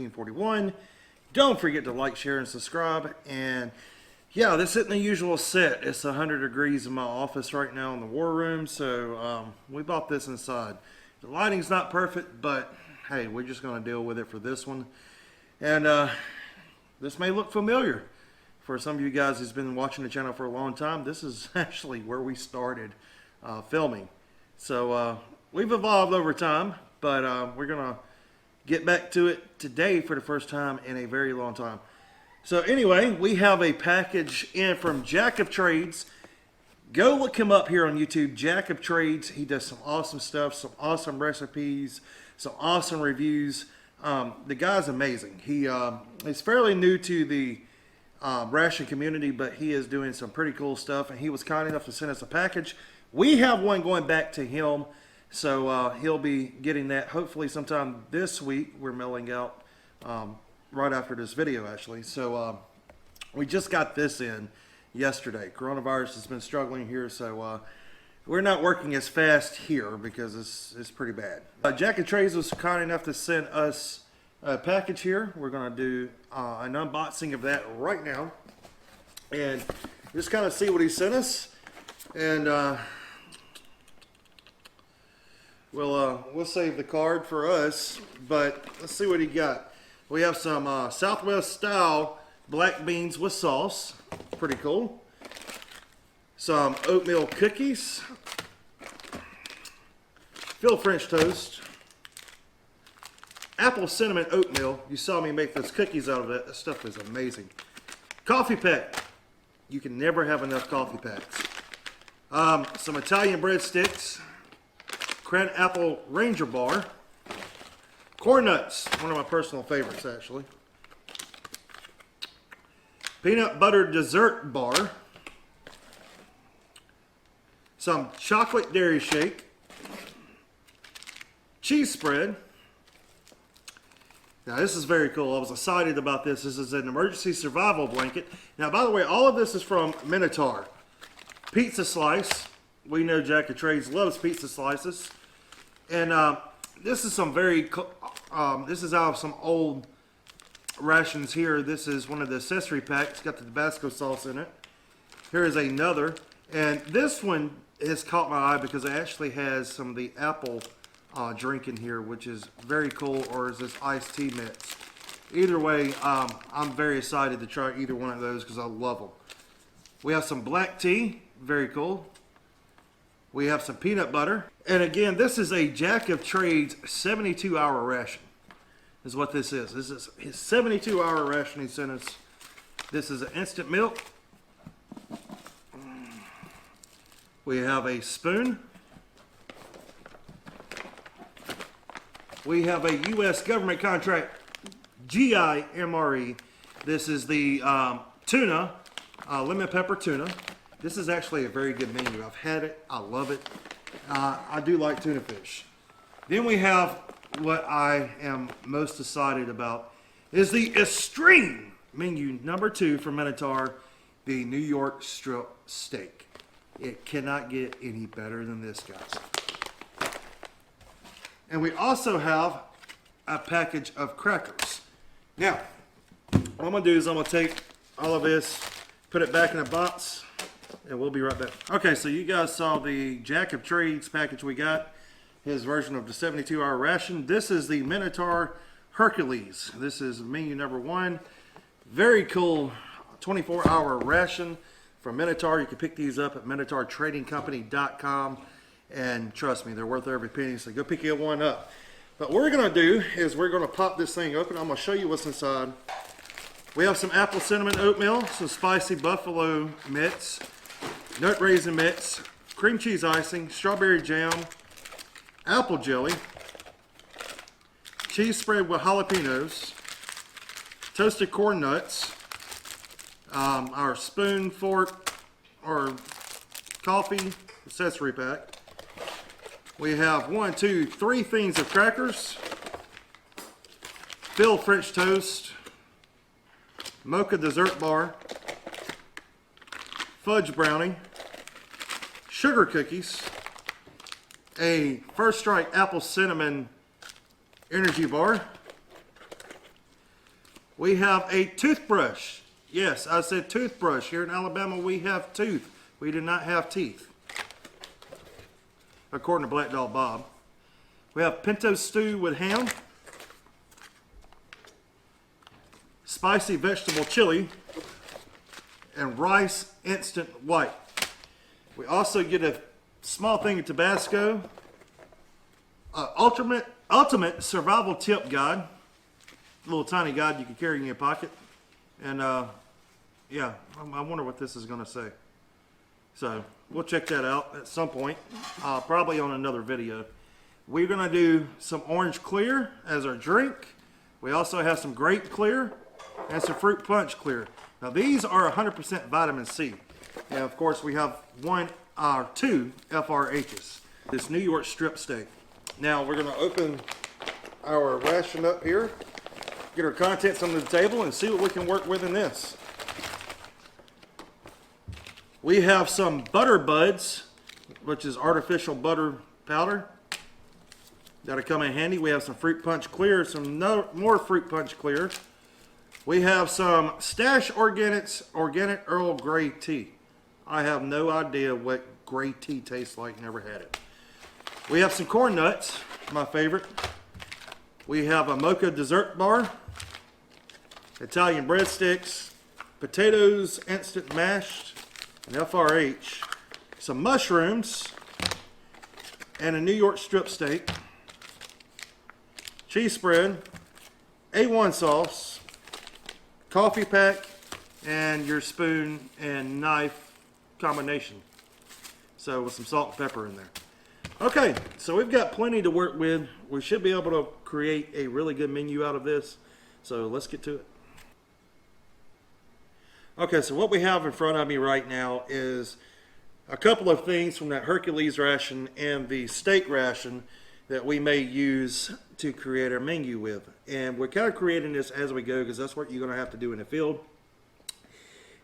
1341. Don't forget to like, share, and subscribe. And yeah, this isn't the usual set. It's 100 degrees in my office right now in the war room, so we bought this inside. The lighting's not perfect, but hey, we're just going to deal with it for this one. And this may look familiar for some of you guys who's been watching the channel for a long time. This is actually where we started filming. So we've evolved over time, but we're going to get back to it today for the first time in a very long time. So anyway, we have a package in from JackOfTrades. Go look him up here on YouTube, JackOfTrades. He does some awesome stuff, some awesome recipes, some awesome reviews. The guy's amazing. He's fairly new to the Ration community, but he is doing some pretty cool stuff, and he was kind enough to send us a package. We have one going back to him, so he'll be getting that hopefully sometime this week. We're mailing out right after this video, actually. So we just got this in yesterday. Coronavirus has been struggling here, so we're not working as fast here because it's pretty bad. JackOfTrades was kind enough to send us a package here. We're going to do an unboxing of that right now and just kind of see what he sent us. And we'll save the card for us, but let's see what he got. We have some Southwest style black beans with sauce. Pretty cool. Some oatmeal cookies. Filled French toast. Apple cinnamon oatmeal. You saw me make those cookies out of that. That stuff is amazing. Coffee pack. You can never have enough coffee packs. Some Italian breadsticks. Cran apple Ranger bar. Corn nuts, one of my personal favorites, actually. Peanut butter dessert bar. Some chocolate dairy shake. Cheese spread. Now, this is very cool. I was excited about this. This is an emergency survival blanket. Now, by the way, all of this is from Minotaur. Pizza slice. We know JackOfTrades loves pizza slices. And this is some this is out of some old rations here. This is one of the accessory packs. It's got the Tabasco sauce in it. Here is another. And this one has caught my eye because it actually has some of the apple drink in here, which is very cool, or is this iced tea mix. Either way, I'm very excited to try either one of those because I love them. We have some black tea. Very cool. We have some peanut butter. And again, this is a JackOfTrades 72-hour ration. Is what this is. This is his 72-hour ration he sent us. This is an instant milk. We have a spoon. We have a U.S. government contract, GIMRE. This is the tuna, lemon pepper tuna. This is actually a very good menu. I've had it. I love it. I do like tuna fish. Then we have what I am most excited about is the extreme menu number 2 from Minotaur, the New York strip steak. It cannot get any better than this, guys. And we also have a package of crackers. Now, what I'm going to do is I'm going to take all of this, put it back in a box, and we'll be right back. Okay, so you guys saw the JackOfTrades package we got. His version of the 72-hour ration. This is the Minotaur Hercules. This is menu number 1. Very cool 24-hour ration from Minotaur. You can pick these up at MinotaurTradingCompany.com. And trust me, they're worth every penny, so go pick one up. But what we're going to do is we're going to pop this thing open. I'm going to show you what's inside. We have some apple cinnamon oatmeal, some spicy buffalo mitts, nut raisin mitts, cream cheese icing, strawberry jam, apple jelly, cheese spread with jalapenos, toasted corn nuts, our spoon, fork, or coffee accessory pack. We have 1, 2, 3 things of crackers, filled French toast, mocha dessert bar, fudge brownie, sugar cookies, a First Strike apple cinnamon energy bar, We have a toothbrush. Yes, I said toothbrush. Here in Alabama, we have tooth. We do not have teeth, according to Black Dog Bob. We have pinto stew with ham, spicy vegetable chili, and rice instant white. We also get a small thing of Tabasco, ultimate survival tip guide, a little tiny guide you can carry in your pocket, and yeah, I wonder what this is going to say. So we'll check that out at some point, probably on another video. We're going to do some orange clear as our drink. We also have some grape clear and some fruit punch clear. Now these are 100% vitamin C. And of course we have two FRHs. This New York strip steak. Now we're going to open our ration up here, get our contents under the table, and see what we can work with in this. We have some butter buds, which is artificial butter powder. That'll come in handy. We have some fruit punch clear, more fruit punch clear. We have some Stash Organic Earl Grey tea. I have no idea what gray tea tastes like, never had it. We have some corn nuts, my favorite. We have a mocha dessert bar, Italian breadsticks, potatoes instant mashed, an FRH, some mushrooms, and a New York strip steak, cheese spread, A1 sauce, coffee pack, and your spoon and knife combination. So with some salt and pepper in there. Okay, so we've got plenty to work with. We should be able to create a really good menu out of this. So let's get to it. Okay, so what we have in front of me right now is a couple of things from that Hercules ration and the steak ration that we may use to create our menu with. And we're kind of creating this as we go because that's what you're going to have to do in the field.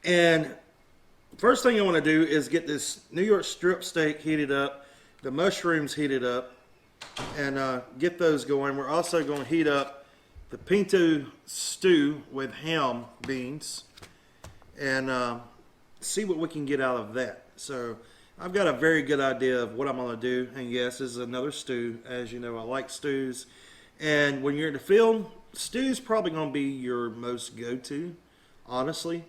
And first thing I want to do is get this New York strip steak heated up, the mushrooms heated up, and get those going. We're also going to heat up the pinto stew with ham beans and see what we can get out of that. So I've got a very good idea of what I'm going to do. And yes, this is another stew. As you know, I like stews. And when you're in the field, stew's probably going to be your most go-to, honestly.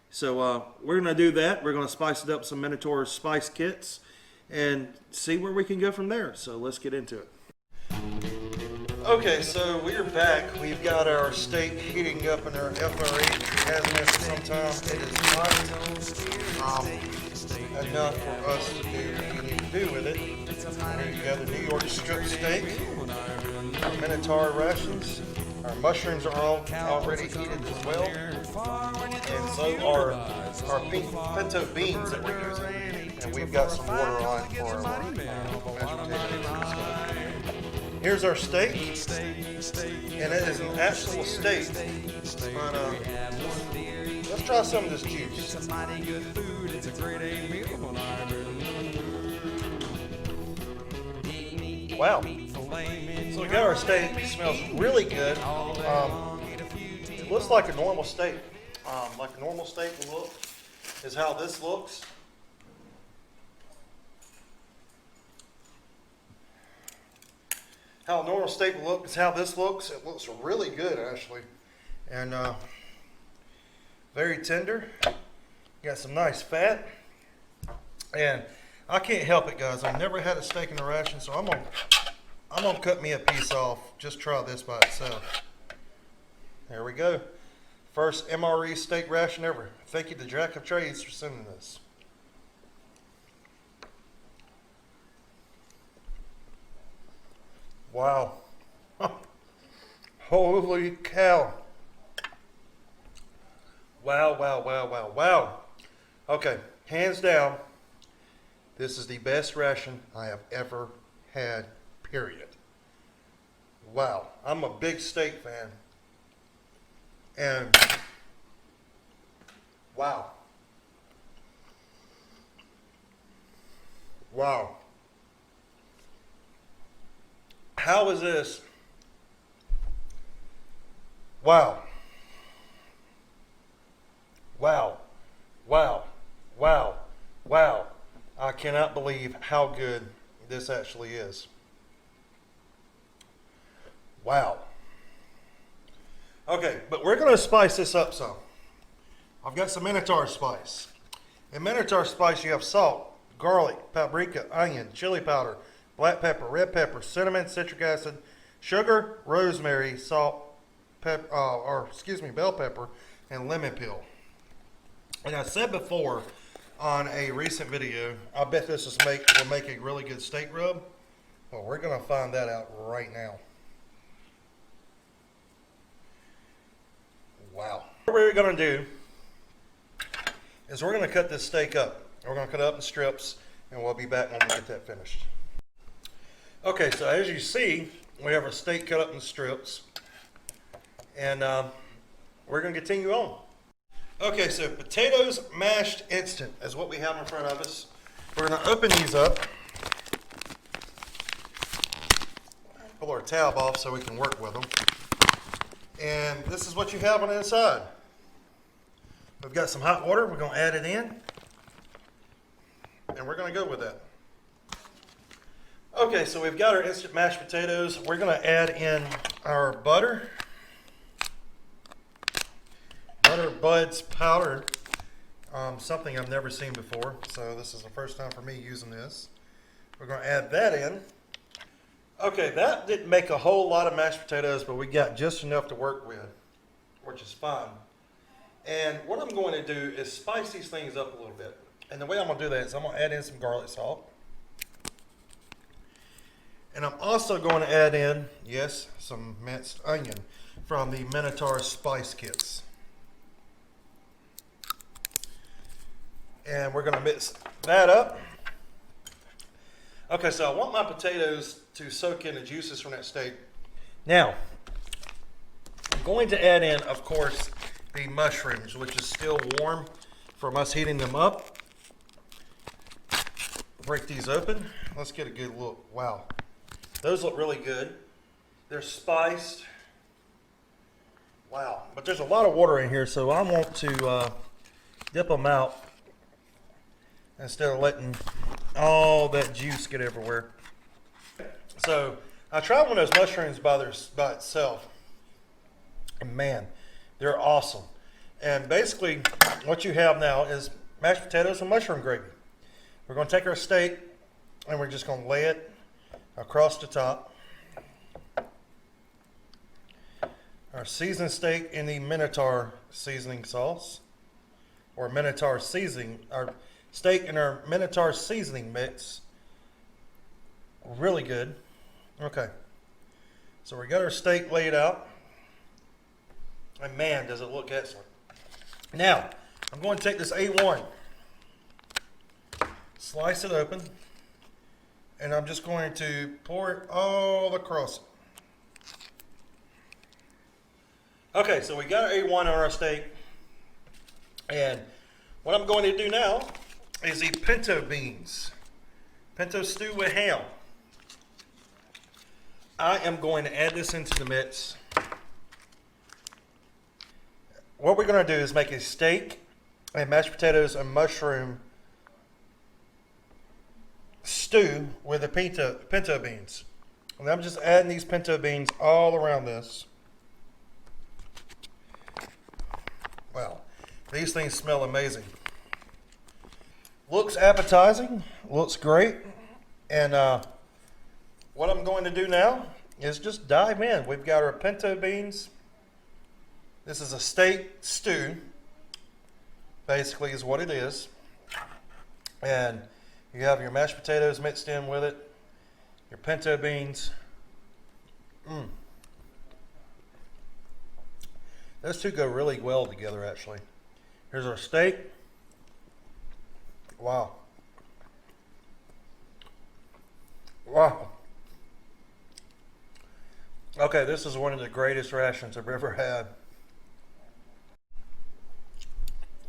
So we're going to do that. We're going to spice it up some Minotaur spice kits and see where we can go from there. So let's get into it. Okay, so we're back. We've got our steak heating up in our FRH. It has been for some time. It is hot enough for us to do what we need to do with it. Here you go, the New York strip steak, our Minotaur rations. Our mushrooms are all already heated as well. And so are our pinto beans that we're using. And we've got some water on for our mashed potatoes. Here's our steak, and it is an actual steak. But, let's try some of this juice. Wow. So we got our steak. It smells really good. It looks like a normal steak. Like a normal steak will look is how this looks. How a normal steak will look is how this looks. It looks really good, actually. And very tender. Got some nice fat. And I can't help it, guys. I've never had a steak in a ration, so I'm gonna cut me a piece off. Just try this by itself. There we go. First MRE steak ration ever. Thank you to JackOfTrades for sending this. Wow. Holy cow. Wow, wow, wow, wow, wow. Okay, hands down, this is the best ration I have ever had, period. Wow, I'm a big steak fan. And wow. Wow. How is this? Wow. Wow, wow, wow, wow. I cannot believe how good this actually is. Wow. Okay, but we're going to spice this up some. I've got some Minotaur spice. In Minotaur spice, you have salt, garlic, paprika, onion, chili powder, black pepper, red pepper, cinnamon, citric acid, sugar, rosemary, salt, bell pepper, and lemon peel. And I said before on a recent video, I bet this will make a really good steak rub. Well, we're going to find that out right now. Wow. What we're going to do is we're going to cut this steak up. We're going to cut it up in strips, and we'll be back when we get that finished. Okay, so as you see, we have our steak cut up in strips, and we're going to continue on. Okay, so potatoes mashed instant is what we have in front of us. We're going to open these up, pull our tab off so we can work with them. And this is what you have on the inside. We've got some hot water. We're going to add it in. And we're going to go with that. Okay, so we've got our instant mashed potatoes. We're going to add in our butter. Butter buds powder. Something I've never seen before. So this is the first time for me using this. We're going to add that in. Okay, that didn't make a whole lot of mashed potatoes, but we got just enough to work with, which is fine. And what I'm going to do is spice these things up a little bit. And the way I'm going to do that is I'm going to add in some garlic salt. And I'm also going to add in, yes, some minced onion from the Minotaur spice kits. And we're going to mix that up. Okay, so I want my potatoes to soak in the juices from that steak. Now, I'm going to add in, of course, the mushrooms, which is still warm from us heating them up. Break these open. Let's get a good look. Wow. Those look really good. They're spiced. Wow. But there's a lot of water in here, so I want to dip them out instead of letting all that juice get everywhere. So I tried one of those mushrooms by itself, and man, they're awesome. And basically what you have now is mashed potatoes and mushroom gravy. We're going to take our steak and we're just going to lay it across the top. Our seasoned steak in the Minotaur seasoning sauce, or Minotaur seasoning, our steak in our Minotaur seasoning mix. Really good. Okay, so we got our steak laid out, and man, does it look excellent. Now, I'm going to take this A1, slice it open, and I'm just going to pour it all across it. Okay, so we got our A1 on our steak, and what I'm going to do now is the pinto beans. Pinto stew with ham. I am going to add this into the mix. What we're going to do is make a steak and mashed potatoes and mushroom stew with the pinto beans. And I'm just adding these pinto beans all around this. Wow, these things smell amazing. Looks appetizing, looks great. And what I'm going to do now is just dive in. We've got our pinto beans. This is a steak stew, basically is what it is. And you have your mashed potatoes mixed in with it, your pinto beans. Those two go really well together, actually. Here's our steak. Wow. Wow. Okay, this is one of the greatest rations I've ever had.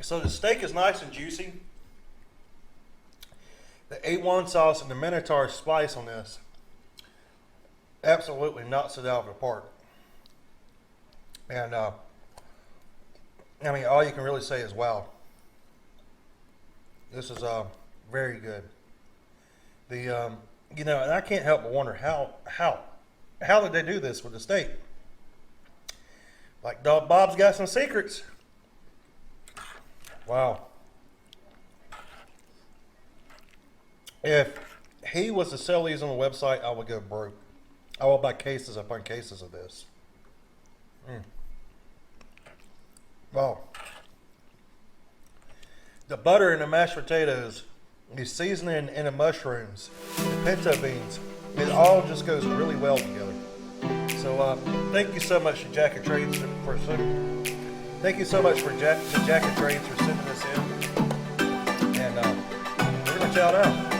So the steak is nice and juicy. The A1 sauce and the Minotaur spice on this absolutely knocks it out of the park. And I mean, all you can really say is wow. This is very good. The and I can't help but wonder how did they do this with the steak? Like Dog Bob's got some secrets. Wow. If he was to sell these on the website, I would go broke. I will buy cases upon cases of this. Wow. The butter and the mashed potatoes, the seasoning and the mushrooms, the pinto beans, it all just goes really well together. So thank you so much to JackOfTrades for sending. Thank you so much to JackOfTrades for sending this in. And we're gonna chow down.